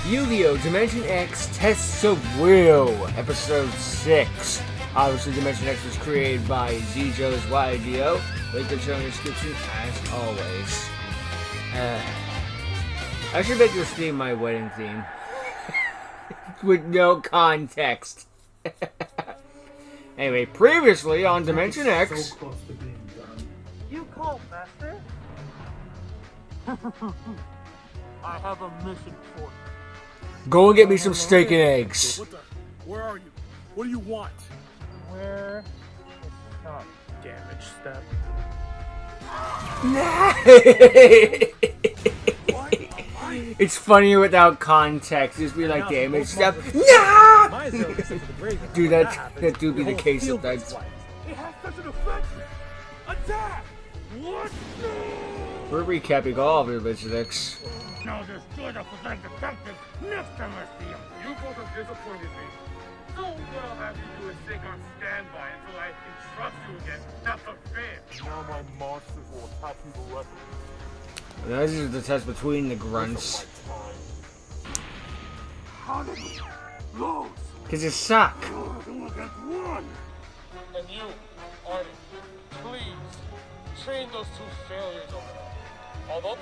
Yu-Gi-Oh! DimensionX Tests of Will, Episode 6. Obviously, DimensionX was created by Zjo's YDO. Link in the description, as always. I should make this theme my wedding theme. With no context. Anyway, previously on DimensionX... So close to being done. You called, Master? I have a mission for you. Go and get me some steak and eggs. Where are you? What do you want? Where is not damage step? It's funnier without context. Just be like damage step. Nah! Dude, that do be the case sometimes. It has such an effect. Attack! What? We're recapping all of DimensionX. Now destroy the Pacific detective next time I see him. You both have disappointed me. So what I'll have you do is stick on standby until I can trust you again. That's unfair. Now my monsters will attack you directly. Now, this is the test between the grunts. How did we lose? Because you suck. Two against one. And you, Artie, please train those two failures over there.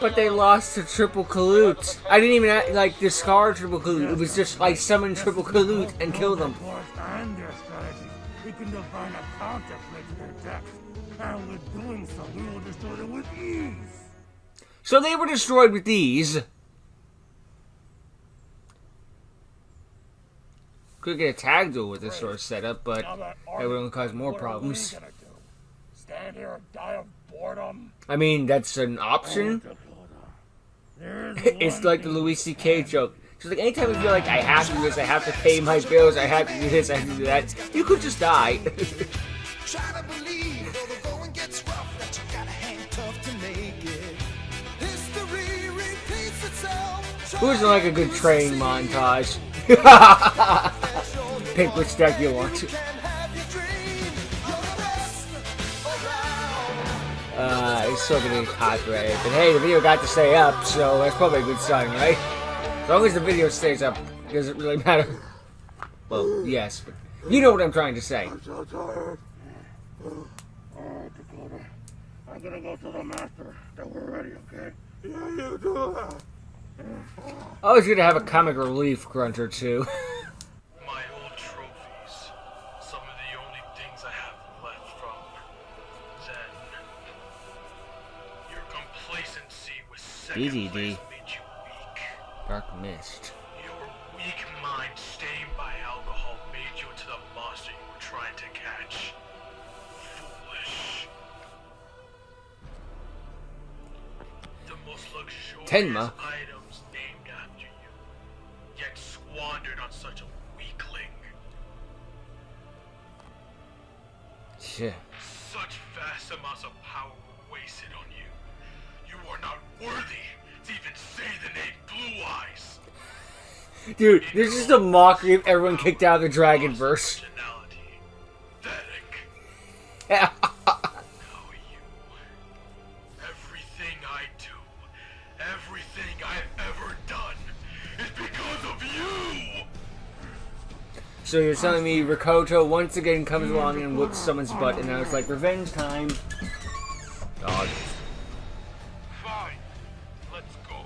But they lost to Triple Colute. I didn't even like discard Triple Colute. It was just like summon Triple Colute and kill them. And their strategy. We can define a counterplay to their decks. And with doing so, we will destroy them with ease. So they were destroyed with these. Could get a tag duel with this sort of setup, but that would only cause more problems. Stand here and die of boredom? I mean, that's an option. It's like the Louis C.K. joke. It's like anytime you feel like I have to do this, I have to pay my bills, I have to do this, I have to do that, you could just die. Who doesn't like a good training montage? Pick which deck you want. It's still gonna get copyrighted. But hey, the video got to stay up, so that's probably a good sign, right? As long as the video stays up, it doesn't really matter. Well, yes, but you know what I'm trying to say. I'm so tired. Alright, Dakota. I'm gonna go to the master. Then we're ready, okay? Yeah, you do that. I was gonna have a comic relief grunt or two. My old trophies. Some of the only things I have left from Zen. Your complacency with second Easy, place D. made you weak. Dark Mist. Your weak mind stained by alcohol made you into the monster you were trying to catch. Foolish. The most luxurious Tenma. items named after you, yet squandered on such a weakling. Shit. Such vast amounts of power were wasted on you. You are not worthy to even say the name Blue Eyes. Dude, this is a mockery of everyone kicked out of the Dragonverse. Personality. Pathetic. Yeah. Now you. Everything I do, everything I've ever done, is because of you. So you're telling me Rikoto once again comes along and whoops someone's butt, and now it's like revenge time. God. Fine. Let's go.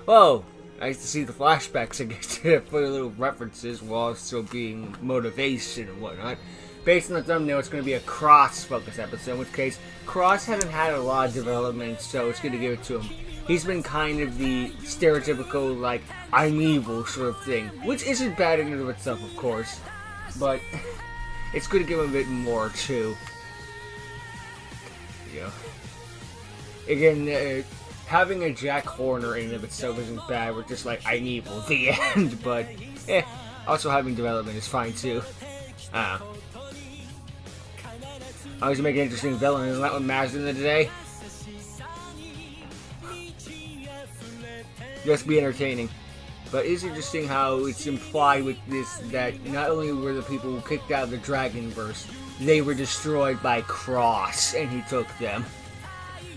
Whoa. Nice to see the flashbacks again for the little references while still being motivation and whatnot. Based on the thumbnail, it's going to be a Cross-focused episode, in which case, Cross hasn't had a lot of development, so it's going to give it to him. He's been kind of the stereotypical, like, I'm evil sort of thing, which isn't bad in and of itself, of course, but it's going to give him a bit more, too. Yeah. Again, having a Jack Horner in and of itself isn't bad. We're just like, I'm evil, the end. But, also having development is fine, too. Always make an interesting villain. Isn't that what Mazda did today? Just be entertaining. But it's interesting how it's implied with this that not only were the people who kicked out of the Dragonverse, they were destroyed by Cross, and he took them.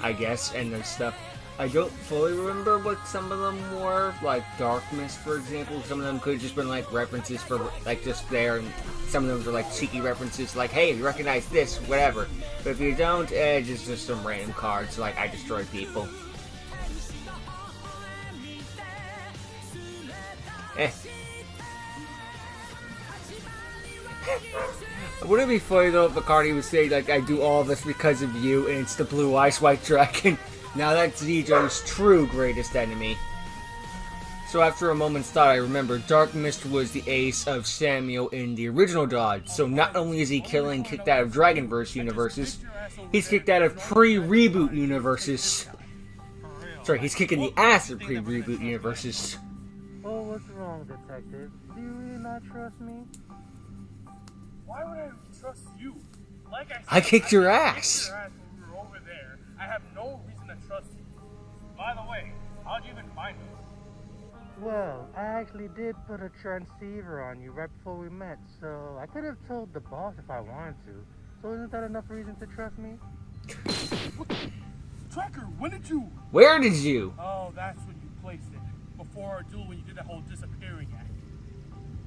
I guess, and their stuff. I don't fully remember what some of them were, like Dark Mist, for example. Some of them could have just been like references for like just there, and some of them were like cheeky references, like, hey, if you recognize this, whatever. But if you don't, just some random cards, like I destroy people. Wouldn't it be funny though if Bacardi would say, like, I do all this because of you, and it's the Blue Eyes White Dragon? Now that's Zijo's true greatest enemy. So after a moment's thought, I remember Dark Mist was the ace of Samuel in the original Dodge. So not only is he kicked out of Dragonverse universes, he's kicked out of pre-reboot universes. Sorry, he's kicking the ass of pre-reboot universes. Oh, what's wrong, detective? Do you really not trust me? Why would I trust you? Like I said, I kicked your ass. When we were over there. I have no reason to trust you. By the way, how'd you even find us? Well, I actually did put a transceiver on you right before we met, so I could have told the boss if I wanted to. So isn't that enough reason to trust me? Tracker, when did you? Where did you? Oh, that's when you placed it. Before our duel when you did that whole disappearing act.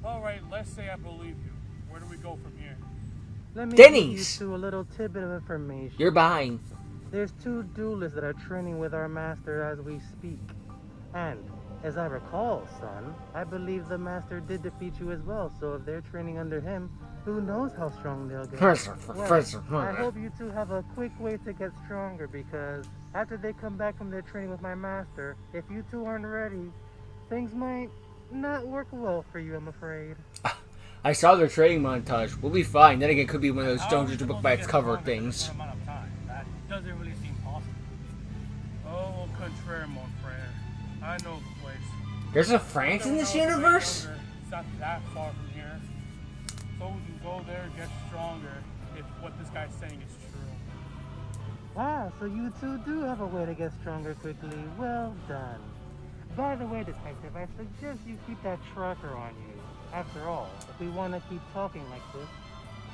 Alright, let's say I believe you. Where do we go from here? Let me Denny's. give you a little tidbit of information. You're buying. There's 2 duelists that are training with our master as we speak. And, as I recall, son, I believe the master did defeat you as well, so if they're training under him, who knows how strong they'll get. Well, I hope you two have a quick way to get stronger, because after they come back from their training with my master, if you two aren't ready, things might not work well for you, I'm afraid. I saw their training montage. We'll be fine. Then again, it could be one of those don't judge a book by its cover things. That doesn't really seem possible. Oh, contraire, mon frere. I know the place. There's a France in this universe? It's not that far from here. So we can go there and get stronger if what this guy's saying is true. Wow, so you two do have a way to get stronger quickly. Well done. By the way, detective, I suggest you keep that tracker on you. After all, if we want to keep talking like this,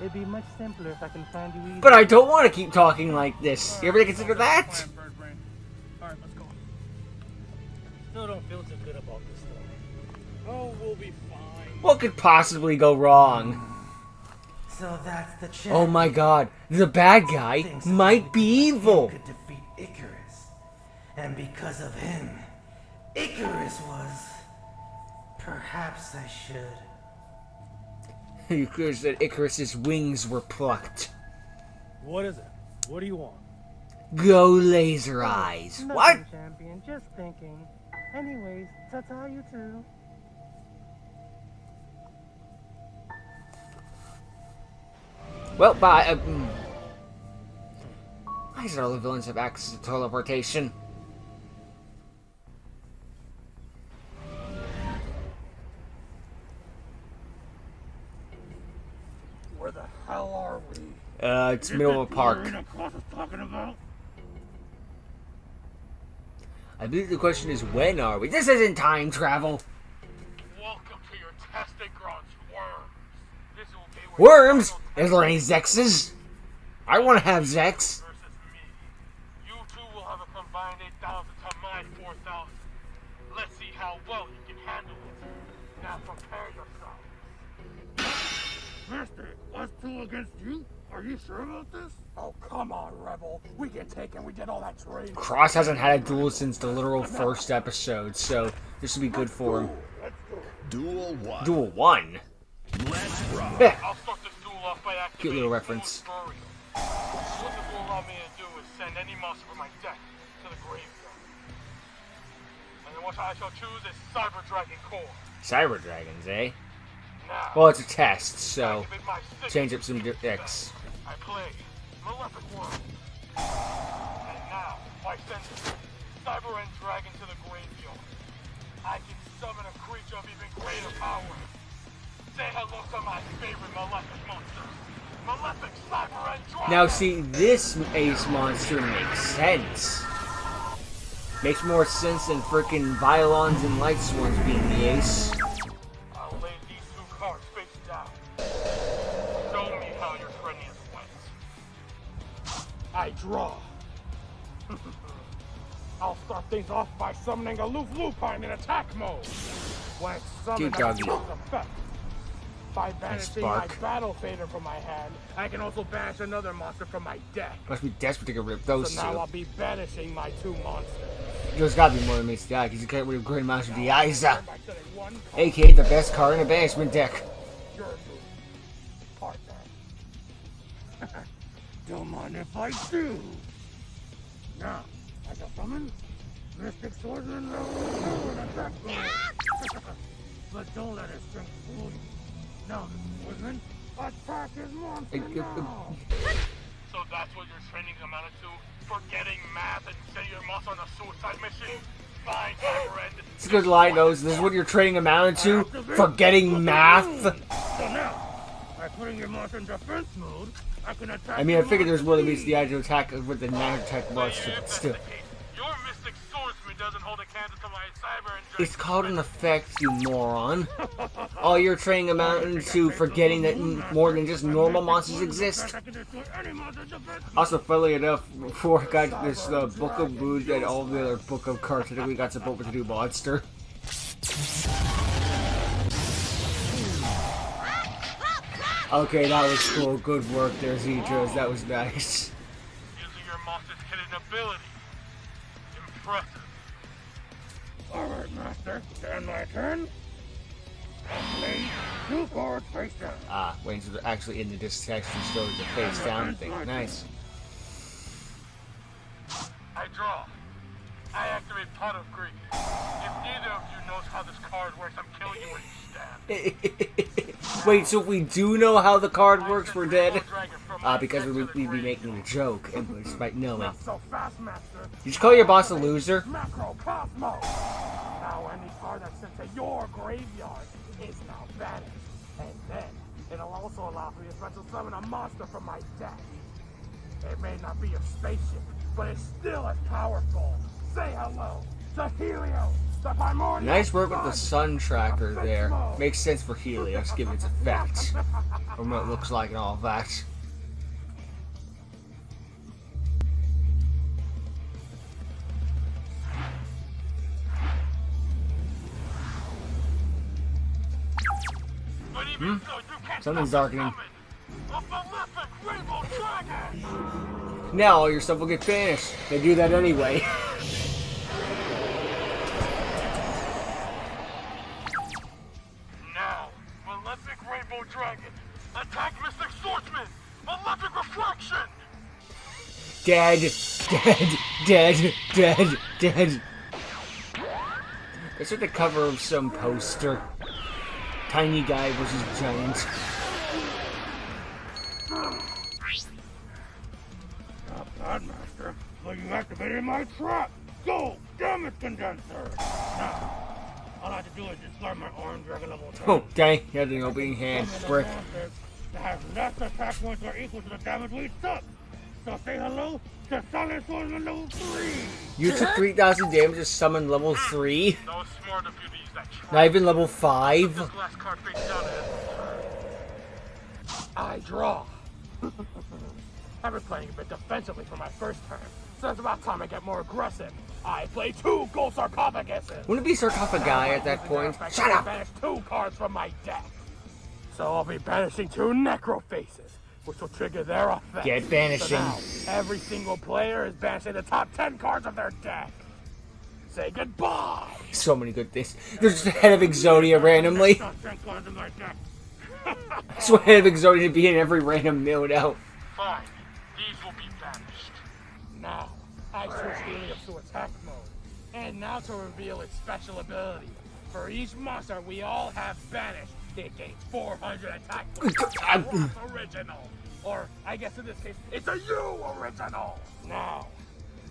it'd be much simpler if I can find you easily. But I don't want to keep talking like this. You ever consider that? Alright, let's go. Still don't feel too good about this though. Oh, we'll be fine. What could possibly go wrong? So that's the chance. Oh my god, the bad guy might be evil. Could defeat Icarus, and because of him, Icarus was. Perhaps I should. You could have said Icarus's wings were plucked. What is it? What do you want? Go laser eyes. Nothing, What? champion, just thinking. Anyways, ta-ta you two. Well, bye. Why said all the villains have access to teleportation? Where the hell are we? It's middle of a park. Cross was talking about? I believe the question is, when are we? This isn't time travel. Welcome to your testing grounds, worms. This will be where Worms? Is there any Zexes? I want to have Zex. versus me. You two will have a combined 8,000 to my 4,000. Let's see how well you can handle it. Now prepare yourself. Master, us two against you? Are you sure about this? Oh, come on, Rebel. We get taken. We did all that training. Cross hasn't had a duel since the literal first episode, so this will be good for him. Duel 1. Duel 1? Let's rock. I'll start this duel off by activating Cute little reference. What this will allow me to do is send any monster from my deck to the graveyard. And then what I shall choose is Cyber Dragon Core. Cyber Dragons, eh? Now, Well, it's a test, so activate my sixth change up some spell. X. I play Malefic World. And now, by sending Cyber End Dragon to the graveyard, I can summon a creature of even greater power. Say hello to my favorite Malefic monsters. Malefic Cyber End Dragon! Now, see, this ace monster makes sense. Makes more sense than frickin' Violons and Light Sworns being the ace. I'll lay these two cards face down. Show me how your cranius went. I draw. I'll start things off by summoning a Lupine in attack mode. When it's summoned, Dude, doggy. it has effect. By banishing my bark. battle fader from my hand, I can also banish another monster from my deck. Must be desperate to get rid of those So now two. I'll be banishing my 2 monsters. There's gotta be more than meets the eye, because you can't rid of Great Master Diaiza, By setting 1 card aka the best card in a banishment deck. your move, partner. Don't mind if I do. Now, I shall summon Mystic Swordsman in attack mode. But don't let his strength fool you. Now, the Swordsman, attack his monster now. So that's what your training amounted to? Forgetting math and setting your monster on a suicide mission? Fine, Tyrant. It's a good line, though. This is what your training amounted to? Forgetting math? So now, by putting your monster in defense mode, I can attack. I mean, I your figured there's monster more than meets the too. eye to attack with the nanotech monster, but still. Your Mystic Swordsman doesn't hold a candle to my cyber and It's called an effect, you moron. All your training amounted to forgetting that more than just normal monsters exist. I can destroy any monster in defense mode. Also, funnily enough, before I got this Book of Mood and all the other Book of Cards, I think we got support with the new monster. Okay, that was cool. Good work there, Zedros. That was nice. using your monster's hidden ability. Impressive. Alright, Master. Stand my turn. Play 2 cards face down. Ah, Wayne's actually in the detection story, the face down thing. Nice. I draw. I activate Pot of Greed. If neither of you knows how this card works, I'm killing you when you stand. Wait, so if we do know how the card I works, send we're Rainbow dead? Dragon from my Because deck we'd to be the making a joke, and despite knowing. Not so fast, Master. Did you call your boss a loser? Macrocosmos. Now any card that's sent to your graveyard is now banished. And then it'll also allow me to special summon a monster from my deck. It may not be a spaceship, but it's still as powerful. Say hello to Helios, the primordial Nice work with the sun. sun tracker there. Makes sense for Helios, given its effect. Or what it looks like and all that. But even so, you can't Something's stop the darkening. summon of the Mythic Rainbow Dragon! Now all your stuff will get banished. They do that anyway. Now, Malefic Rainbow Dragon, attack Mystic Swordsman! Malefic Reflection! Dead, dead, dead, dead, dead. It's like the cover of some poster. Tiny guy versus giant. Not bad, Master. But you activated my trap. Go, damage condenser. Now, all I have to do is discard my orange dragon level 10. Oh, dang. He had an opening hand. Summon a Brick. monster that has less attack points or equal to the damage we took. So say hello to Silent Swordsman level 3. You took 3,000 damage to summon level 3. That was smart of you to use that trap. Not even level 5. This last card face down and I draw. I've been playing a bit defensively for my first turn, so it's about time I get more aggressive. I play 2 gold sarcophaguses. Wouldn't it be sarcophagi at that point? I Shut up! banish 2 cards from my deck. So I'll be banishing 2 necrofaces, which will trigger their effect. Get banishing. So now, every single player is banishing the top 10 cards of their deck. Say goodbye. So many good things. There's just a head of Exodia randomly. Top 10 cards in my deck. So head of Exodia to be in every random milled out. fine. These will be banished. Now, I switch Helios to attack mode. And now to reveal its special ability. For each monster we all have banished, it gains 400 attack points. That's original. Or, I guess in this case, it's a you original. Now,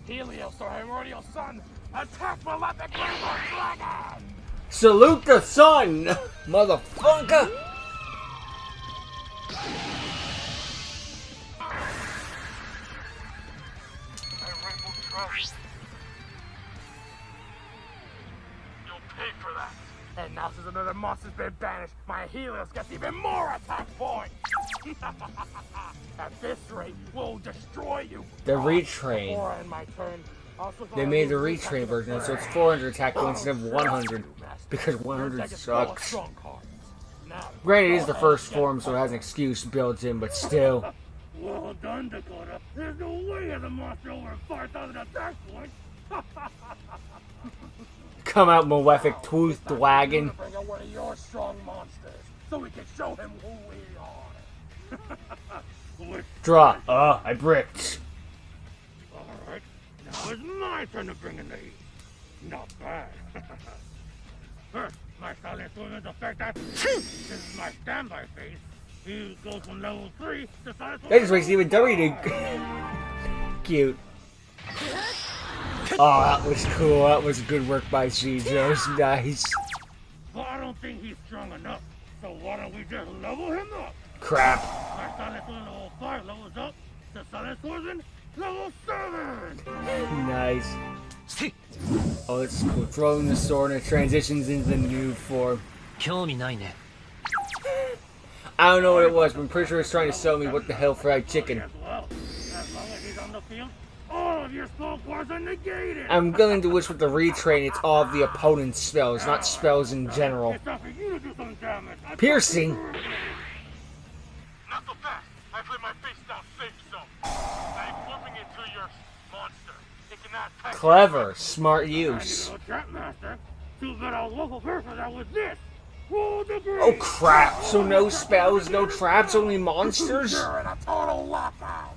Helios, our primordial sun, attack Malefic Rainbow Dragon! Salute the sun, motherfucker! Rainbow Dragon. You'll pay for that. And now since another monster's been banished, my Helios gets even more attack points! At this rate, we'll destroy you! The retrain. Before I end my turn, They made the retrain version, so it's 400 attack points instead of 100, because 100 sucks. Granted, it is the first form, so it has an excuse built in, but still. Well done, Dakota. There's no way as a monster over 5,000 attack points. Come out, malefic toothed wagon. Bring out one of your strong monsters, so we can show him who we are. Draw. I bricked. Alright, now it's my turn to bring in the heat. Not bad. First, my silent swimmers affect that. This is my standby phase. He goes from level 3 to silent That just makes it even dirty. Cute. Oh, that was cool. That was good work by CJ. That was nice. But I don't think he's strong enough. So why don't we just level him up? Crap. My silent swimming level 5 levels up to silent swimming level 7. Nice. Oh, this is cool. Throwing the sword and it transitions into the new form. 興味ないね I don't know what it was, but I'm pretty sure it's trying to sell me what the hell fried chicken. As well, as long as he's on the field, all of your spell points are negated. I'm willing to wish with the retrain it's all of the opponent's spells, not spells in general. It's time for you to do some damage. Piercing? Not so fast. I play my face down safe zone. I'm flipping it to your monster. It cannot attack. Clever. Smart I use. need a trap master. Too bad our local person that was this. Roll the green. Oh crap, so no spells, no traps, only monsters? You're in a total lockout.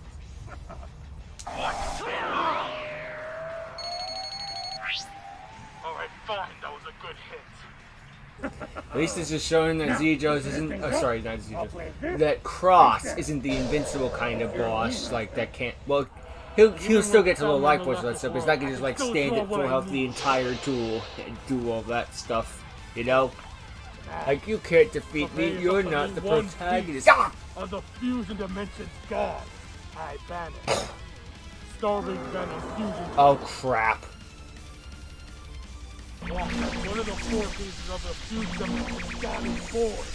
Alright, fine. That was a good hit. At least it's just showing that Zejos isn't, sorry, not Zejos, that Cross isn't the invincible kind of boss, like that can't, well, he'll still get to low life points and that stuff, but he's not gonna just like stand at full health the entire duel and do all that stuff, you know? Like, you can't defeat me, you're not the protagonist. Of the fusion dimensions god, I banish. Starving venom fusion. Oh crap. One of the four pieces of the fusion dimensions god is born.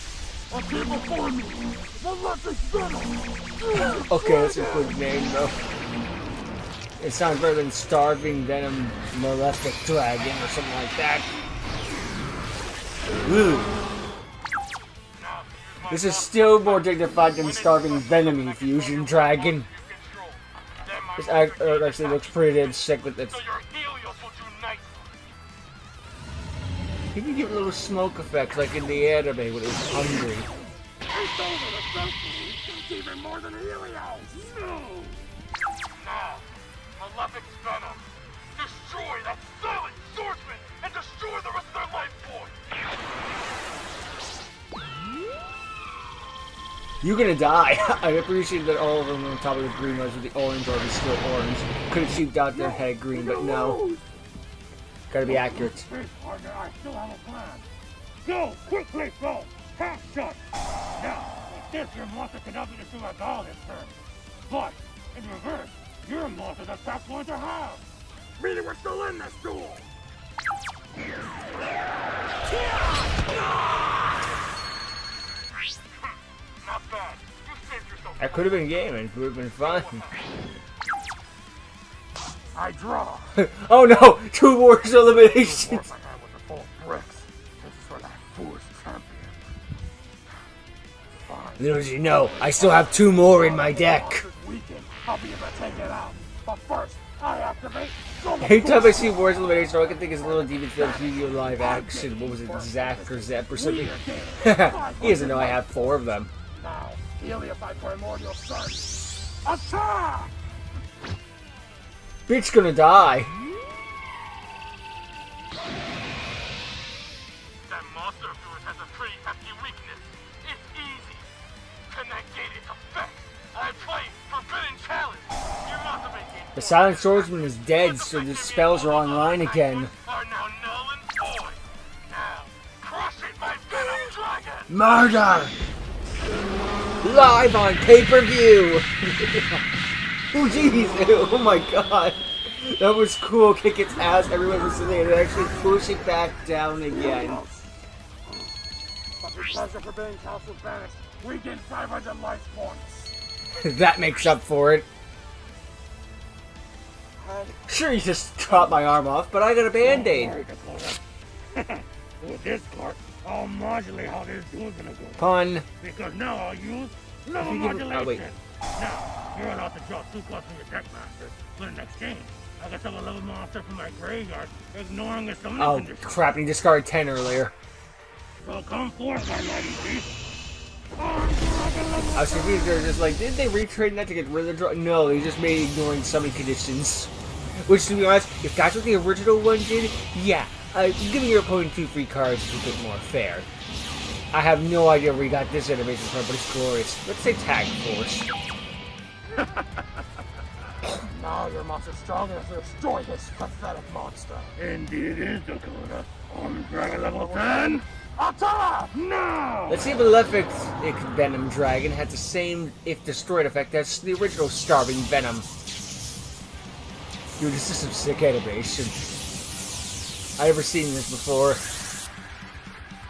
Appear before me, Malefic Venom. Okay, that's a good name though. It sounds better than Starving Venom Malefic Dragon or something like that. Ooh. This is still more dignified than Starving Venom Fusion Dragon. This actually looks pretty damn sick with its... So your Helios will do nicely. You can give it little smoke effects like in the anime when it was hungry. It's over the destiny. It's even more than Helios. No. Now, Malefic Venom, destroy that silent swordsman and destroy the rest of their life force. You're gonna die. I appreciate that all of them on top of the green ones with the orange or still orange. Could have cheaped out their head green, but no. Gotta be accurate. Hey, partner, I still have a plan. Go, quickly, go. Half shot. Now, with this, your monster cannot be destroyed at all this turn. But, in reverse, your monster's attack points are halved. Meaning we're still in this duel. Not bad. You saved yourself. That could have been gaming. It would have been fun. I draw. Oh no! 2 more eliminations! What if I had with the full bricks? This is for that foolish champion. Fine. Little as you know, I still have 2 more in my deck. Weekend, I'll be able to take it out. But first, I activate. Anytime I see Wars Elimination, all I can think is a little Demon Field Studio live action. What was it, Zack or Zep or something? He doesn't know I have 4 of them. Now, Helios, my primordial son. Attack! Bitch gonna die. That monster of yours has a pretty hefty weakness. It's easy. Can negate its effect. I play Forbidden Challenge. Your monster may gain The Silent Swordsman is dead, so the spells are online again. are now null and void. Now, crush it, my Venom Dragon! Murder! Live on pay-per-view! Oh jeez! Oh my god! That was cool, kick its ass, everyone was sitting there, actually push it back down again. But because the Forbidden Council vanished, we gain 500 life points. That makes up for it. Sure, you just cut my arm off, but I got a band-aid. With this part, I'll modulate how this dude's gonna go. Pun. Because now I'll use level you give- modulation. oh, wait. Now, you're allowed to draw 2 cards from your deck master, but in exchange, I can summon a level monster from my graveyard, ignoring a summoning Oh, condition. crap, he discarded 10 earlier. So come forth, my mighty beast. I was confused, they're just like, did they retrain that to get rid of the draw? No, they just made ignoring summoning conditions. Which, to be honest, if that's what the original one did, yeah, giving your opponent 2 free cards is a bit more fair. I have no idea where we got this animation from, but it's glorious. Let's say Tag Force. Now your monster's strong enough to destroy this pathetic monster. Indeed it is, Dakota. On Dragon level 10. Attack! Now! Let's see if Malefic Venom Dragon had the same if destroyed effect as the original Starving Venom. Dude, this is some sick animation. I've never seen this before.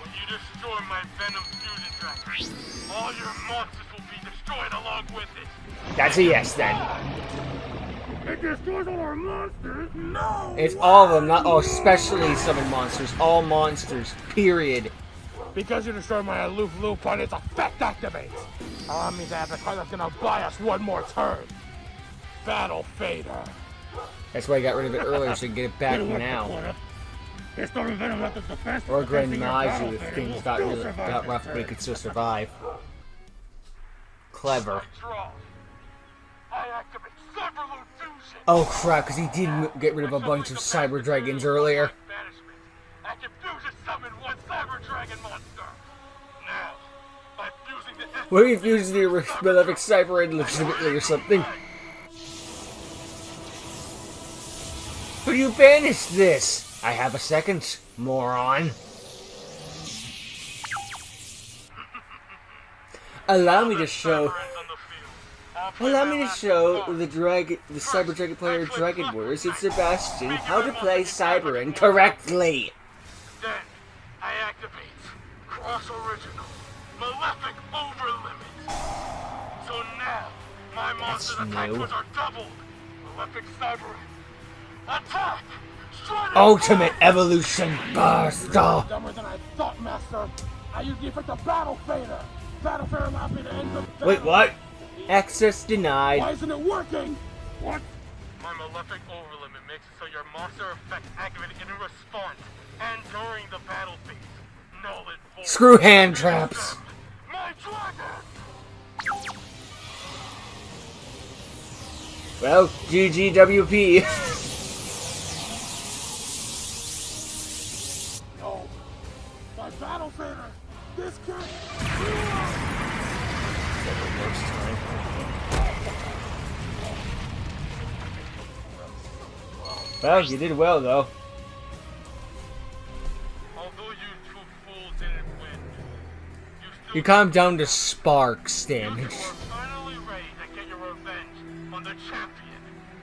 When you destroy my Venom Fusion Dragon, all your monsters will be destroyed along with it. That's a yes then. It destroys all our monsters? No! It's all of them, not all specially summoned monsters. All monsters, period. Because you destroyed my aloof Lupin, its effect activates. That means I have a card that's gonna buy us one more turn. Battle Fader. That's why I got rid of it earlier, so I can get it back Good work, now. Dakota. This Storm Venom left us the best. Or Grand defending your Battle Maju if Fader things will got still really survive got this rough, but turn. it could still survive. Clever. Draw. I activate Cyberloop Fusion. Oh crap, because he did get rid of a bunch of Cyber Dragons earlier. Banishment. I can fusion summon 1 Cyber Dragon monster. Now, by fusing the What if he uses the Malefic Cyber End legitimately or something? But you banished this! I have a second, moron. Allow me to show the Cyber Dragon player Dragon Warriors and Sebastian how to play Cyber End correctly. Then, I activate Cross Original Malefic Overlimit. So now, my monster's attack new. scores are doubled. Malefic Cyber End. Attack! Strike! Ultimate Evolution Burst! Oh. Dumber than I thought, Master. I used the effect of Battle Fader. Battle Fader allows me to end the Wait, what? Access Why denied. isn't it working? What? My Malefic Overlimit makes it so your monster effect activated in response and during the battle phase. Null and void. Screw hand traps. My dragon! Well, GGWP. No. My Battle Fader. This can't. Well, you did well, though. Although you two fools didn't win, you still You calm down to Sparks damage. you are finally ready to get your revenge on the champion.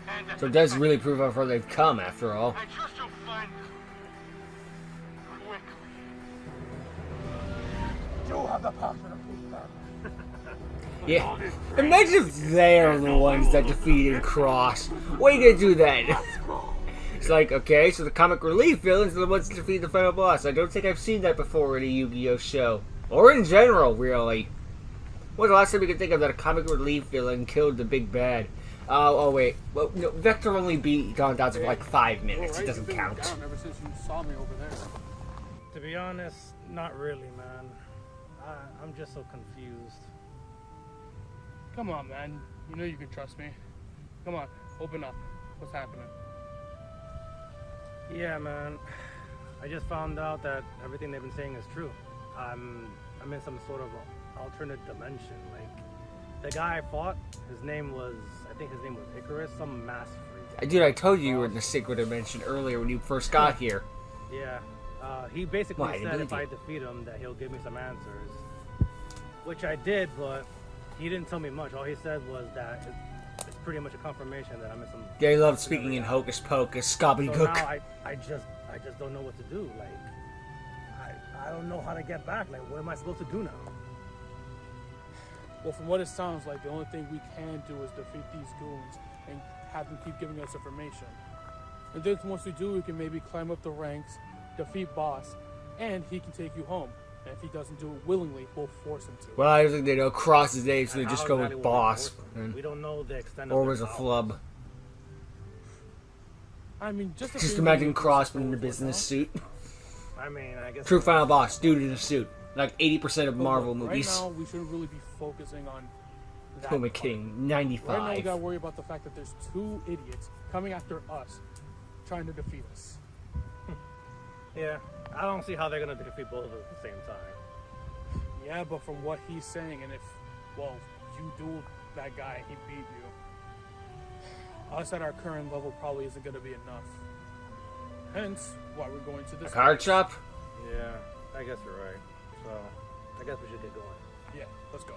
And at So it the does time, really prove how far they've come, after all. I trust you'll find them quickly. You have the power to defeat them. Yeah. Imagine if they're the ones that defeated Cross. What are you gonna do then? It's like, okay, so the comic relief villains are the ones that defeat the final boss. I don't think I've seen that before in a Yu-Gi-Oh show. Or in general, really. When's the last time you can think of that a comic relief villain killed the big bad? Oh wait. Well, no, Vector only beat Don Dodson for like 5 minutes. It doesn't count. Ever since you saw me over there. To be honest, not really, man. I'm just so confused. Come on, man. You know you can trust me. Come on, open up. What's happening? Yeah, man. I just found out that everything they've been saying is true. I'm in some sort of alternate dimension. Like, the guy I fought, I think his name was Icarus, some mass freak. Dude, I told you were in the Sacred Dimension earlier when you first got here. Yeah. He basically Why, said did if he? I defeat him that he'll give me some answers. Which I did, but he didn't tell me much. All he said was that it's pretty much a confirmation that I'm in some... Yeah, he loved speaking in Hocus Pocus, So Gobbledygook. now I just don't know what to do. Like, I don't know how to get back. Like, what am I supposed to do now? Well, from what it sounds like, the only thing we can do is defeat these goons and have him keep giving us information. And then once we do, we can maybe climb up the ranks, defeat boss, and he can take you home. And if he doesn't do it willingly, we'll force him to. Well, I don't think they know Cross his name, so they And just how go exactly with will they boss. force them? We don't know the extent Or of their was a power. flub. I mean, just Just imagine Crossman in a business suit. I mean, I guess. True final boss, dude in a suit. Like 80% of Marvel movies. Right now, we shouldn't really be focusing on that. Who am I part. kidding? Right now, we 95. gotta worry about the fact that there's 2 idiots coming after us, trying to defeat us. Yeah, I don't see how they're gonna defeat both of us at the same time. Yeah, but from what he's saying, and if, well, you dueled that guy, he beat you. Us at our current level probably isn't gonna be enough. Hence, why we're going to A this card place. shop? Yeah, I guess you're right. So, I guess we should get going. Yeah, let's go.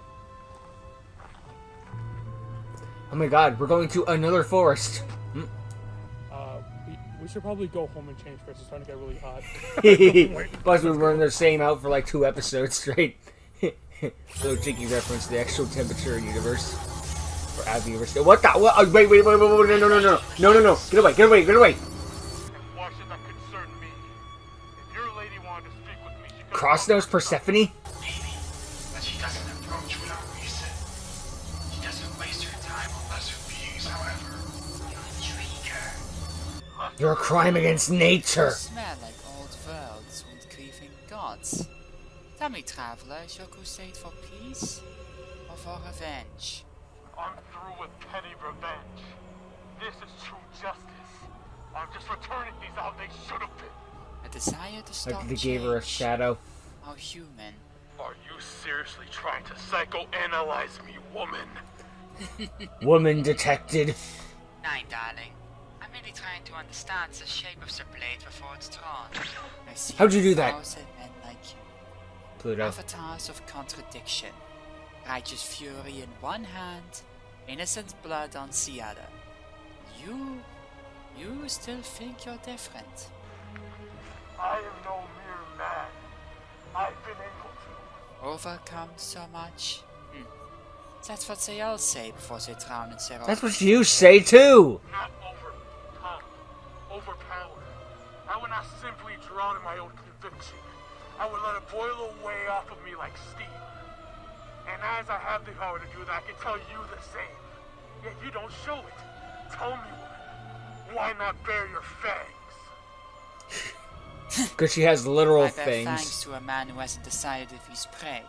Oh my god, we're going to another forest. We should probably go home and change first. It's starting to get really hot. Plus, we were in the same out for like 2 episodes straight. Little cheeky reference to the actual temperature universe. Or Abby universe. What the? What? Oh, wait, no. Get away. And why should that concern me? If your lady wanted to speak with me, she could. Crossnose Persephone? Maybe, but she doesn't approach without reason. She doesn't waste her time on lesser beings, however. You intrigue her. You're a crime against nature. Smell like old worlds and grieving gods. Tell me, traveler, is your crusade for peace or for revenge? I'm through with petty revenge. This is true justice. I'm just returning these out they should have been. A desire to stop Like they gave her a change. shadow. How human. Are you seriously trying to psychoanalyze me, woman? Woman detected. Nein, darling. I'm merely trying to understand the shape of the blade before it's drawn. I see How'd you do that? 1,000 men like you. Pluto. Avatars of contradiction. Righteous fury in one hand, innocent blood on the other. You still think you're different. I am no mere man. I've been able to. Overcome so much? That's what they all say before they drown in their own. That's what you say too. Not overcome. Overpowered. I would not simply drown in my own conviction. I would let it boil away off of me like steam. And as I have the power to do that, I can tell you the same. Yet you don't show it. Tell me, woman, why not bare your fangs? Because she has literal I bear things. thanks to a man who hasn't decided if he's prey.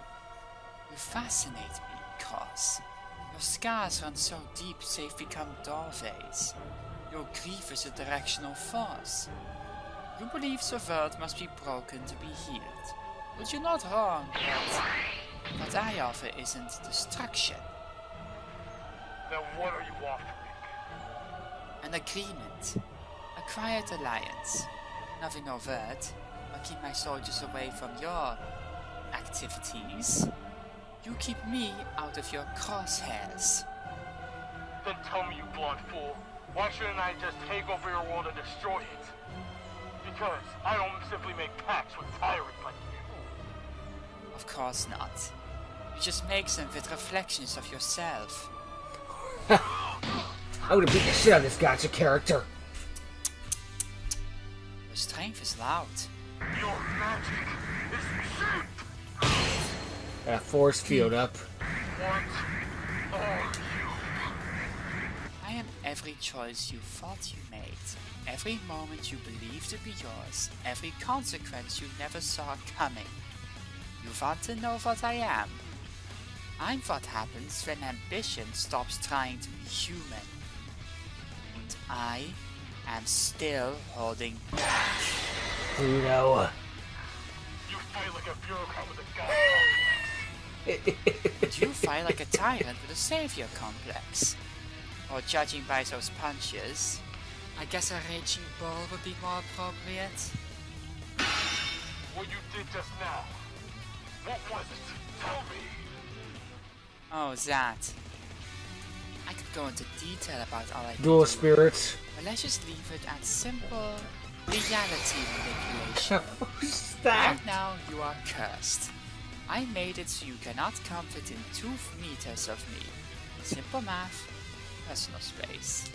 You fascinate me, Cos. Your scars run so deep they've become doorways. Your grief is a directional force. You believe the world must be broken to be healed. But you're not wrong, but what I offer isn't destruction. Then what are you offering? An agreement. A quiet alliance. Nothing overt. I'll keep my soldiers away from your activities. You keep me out of your crosshairs. Then tell me, you blonde fool, why shouldn't I just take over your world and destroy it? Because I don't simply make pacts with tyrants like you. Of course not. You just make them with reflections of yourself. I would have beat the shit out of this gotcha character. Your strength is loud. Your magic is cheap. Got a force field up. What are you? I am every choice you thought you made. Every moment you believed to be yours. Every consequence you never saw coming. You want to know what I am? I'm what happens when ambition stops trying to be human. And I am still holding back. Pluto. You fight like a bureaucrat with a god complex. And you fight like a tyrant with a savior complex. Or judging by those punches, I guess a raging bull would be more appropriate. What you did just now, what was it? Tell me. Oh, that. I could go into detail about all I Dual do, spirits. but let's just leave it at simple reality manipulation. Who's that? Right now, you are cursed. I made it so you cannot come within 2 meters of me. Simple math, personal space.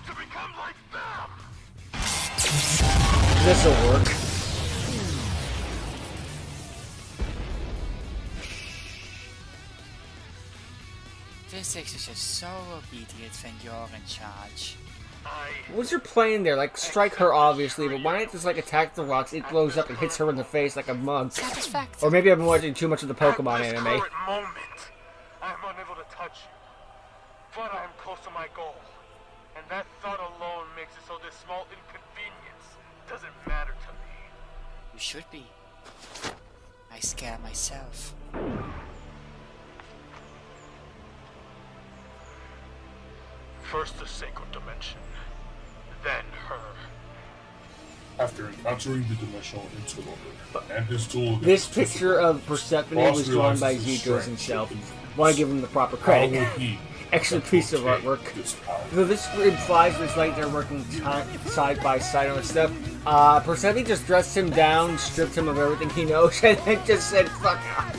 To become like them! This'll work. Physics is just so obedient when you're in charge. What's your plan there? Like, strike her, obviously, but why not just, like, attack the rocks, it blows up and hits her in the face like a mug? Satisfactory. Or maybe I've been watching too much of the Pokemon At this anime. current moment, I am unable to touch you, but I am close to my goal. And that thought alone makes it so this small inconvenience doesn't matter to me. You should be. I scare myself. First the sacred dimension, then her. After encountering the dimensional interloper and his duel This against picture of Persephone was drawn by Zedros himself. Want to give him the proper credit. Excellent piece of artwork. Though this implies it's like they're working side by side on stuff. Persephone just dressed him down, stripped him of everything he knows, and then just said, fuck off.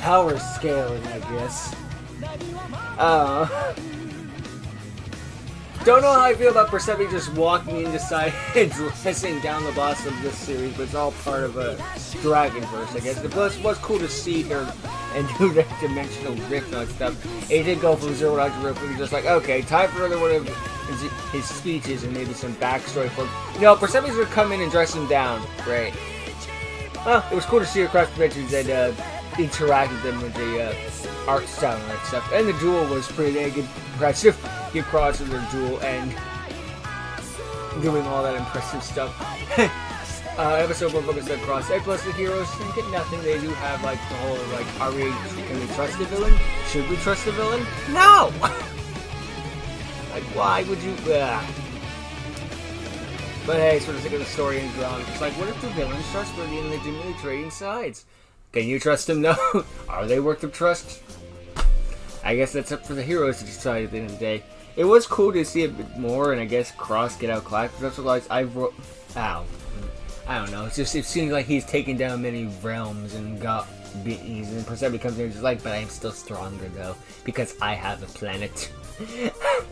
Power scaling, I guess. Don't know how I feel about Persephone just walking into side and dressing down the boss of this series, but it's all part of a Dragonverse, I guess. It was cool to see her and do that dimensional rift and stuff. It did go from 0 to 100 real quick, just like, okay, time for another one of his speeches and maybe some backstory for him. You know, Persephone's gonna come in and dress him down. Great. Well, it was cool to see her across dimensions and interact with them with the art style and that stuff. And the duel was pretty dang impressive. Get across with their duel and doing all that impressive stuff. Episode 1 focused on Cross. Plus the heroes didn't get nothing. They do have like the whole like, can we trust the villain? Should we trust the villain? No! Like, why would you? But hey, sort of think of the story and drawing. It's like, what if the villain's trustworthy and legitimately trading sides? Can you trust them? No. Are they worth of trust? I guess that's up for the heroes to decide at the end of the day. It was cool to see a bit more, and I guess Cross get outclassed. But that's what I don't know. It's just, it seems like he's taken down many realms and got beaten. And Persephone comes in and just like, but I'm still stronger though because I have a planet.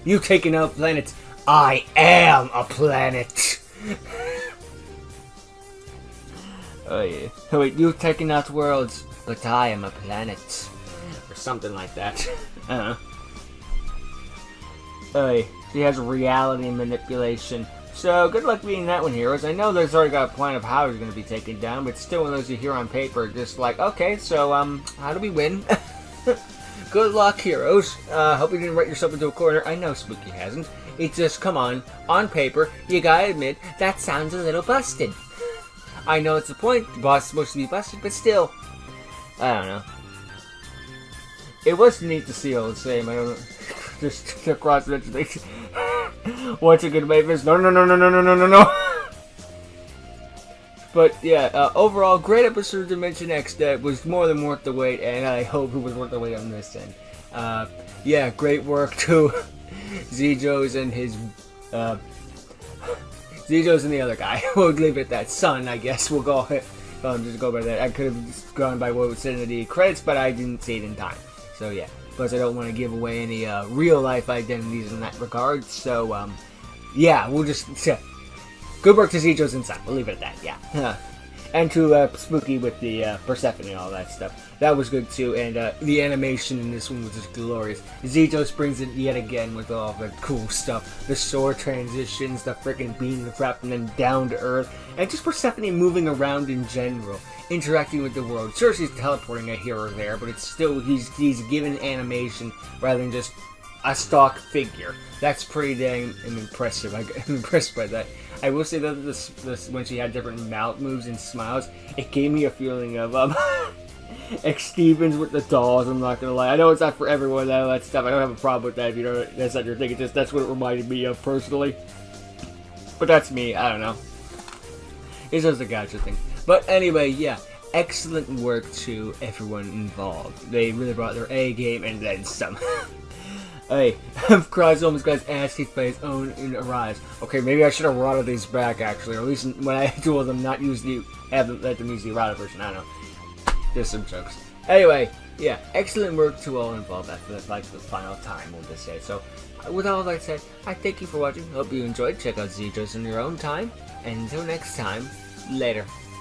You've taken out planets. I am a planet. Oh yeah. Oh wait, you've taken out worlds, but I am a planet. Or something like that. Oh yeah. She has reality manipulation. So, good luck beating that one, heroes. I know there's already got a plan of how he's going to be taken down, but still one of those you hear on paper, just like, okay, so, how do we win? Good luck, heroes. Hope you didn't write yourself into a corner. I know Spooky hasn't. It's just, come on paper, you gotta admit, that sounds a little busted. I know it's the point, the boss is supposed to be busted, but still, I don't know. It was neat to see all the same, I don't know, just across the thing. What's it gonna make this? No. But yeah, overall, great episode of DimensionX that was more than worth the wait, and I hope it was worth the wait on this end. Yeah, great work to Zedros and his, Zedros and the other guy. We'll leave it at that. Son, I guess. We'll go, just go by that. I could have just gone by what was said in the credits, but I didn't see it in time. So yeah. Plus, I don't want to give away any real-life identities in that regard. So, yeah, we'll just... good work to Zedros and Son. We'll leave it at that, yeah. And to Spooky with the Persephone and all that stuff. That was good, too. And the animation in this one was just glorious. Zedros brings it yet again with all the cool stuff. The sword transitions, the freaking beam, the crap, and then down to Earth. And just Persephone moving around in general. Interacting with the world. Sure, she's teleporting a hero there, but it's still, he's given animation rather than just a stock figure. That's pretty dang impressive. I'm impressed by that. I will say that this when she had different mouth moves and smiles, it gave me a feeling of X Stevens with the dolls. I'm not gonna lie. I know it's not for everyone, all that stuff. I don't have a problem with that if you know that's not your thing. It's just that's what it reminded me of personally. But that's me. I don't know. It's just a gotcha thing. But anyway, yeah, excellent work to everyone involved. They really brought their A game and then some. Hey, Cross almost got his ass kicked by his own in Arise. Okay, maybe I should have rotted these back actually, or at least when I duel them, not use the let them use the errata version. I don't know. There's some jokes. Anyway, yeah, excellent work to all involved. That's like the final time, we'll just say. So, with all that said, I thank you for watching. Hope you enjoyed. Check out Zedros in your own time. And until next time, later.